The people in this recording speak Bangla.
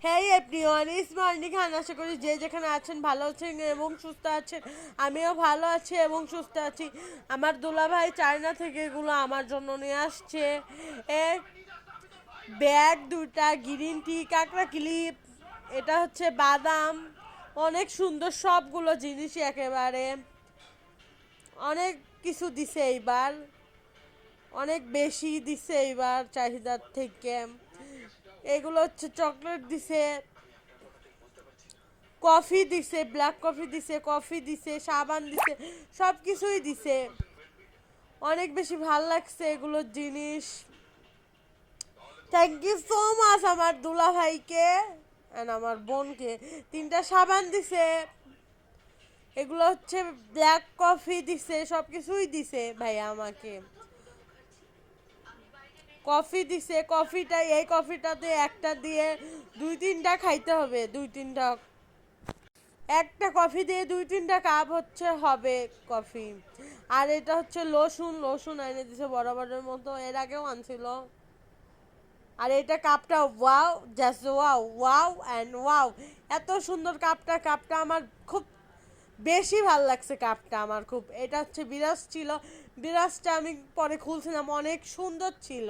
হেই এভরিওয়ান, ইস মর্নিং খান। আশা করি যে যেখানে আছেন ভালো আছেন এবং সুস্থ আছেন। আমিও ভালো আছি এবং সুস্থ আছি। আমার দুলাভাই চায়না থেকে এগুলো আমার জন্য নিয়ে আসছে। এ ব্যাগ দুটা, গ্রিন টি, কাঁকড়া ক্লিপ, এটা হচ্ছে বাদাম, অনেক সুন্দর সবগুলো জিনিসই একেবারে অনেক কিছু দিছে এইবার, অনেক বেশি দিছে এইবার চাহিদার থেকে। এগুলো হচ্ছে চকলেট দিছে, কফি দিছে, ব্ল্যাক কফি দিছে, কফি দিছে, সাবান দিছে, সব কিছুই দিছে। অনেক বেশি ভাল লাগছে এগুলোর জিনিস। থ্যাংক ইউ সো মাচ আমার দুলা ভাইকে অ্যান্ড আমার বোনকে। তিনটা সাবান দিছে, এগুলো হচ্ছে ব্ল্যাক কফি দিছে, সব কিছুই দিছে ভাইয়া আমাকে। কফি দিছে, কফিটা এই কফিটাতে একটা দিয়ে দুই তিনটা খাইতে হবে, দুই তিনটা, একটা কফি দিয়ে দুই তিনটা কাপ হচ্ছে হবে কফি। আর এটা হচ্ছে লসুন, লসুন এনে দিছে বরাবরের মতো, এর আগেও আনছিল। আর এটা কাপটা wow, just wow, wow and wow, এত সুন্দর কাপটা। কাপটা আমার খুব বেশি ভাল লাগছে, কাপটা আমার খুব। এটা হচ্ছে বিরাজ ছিল, বিরাজটা আমি পরে খুলছিলাম, অনেক সুন্দর ছিল।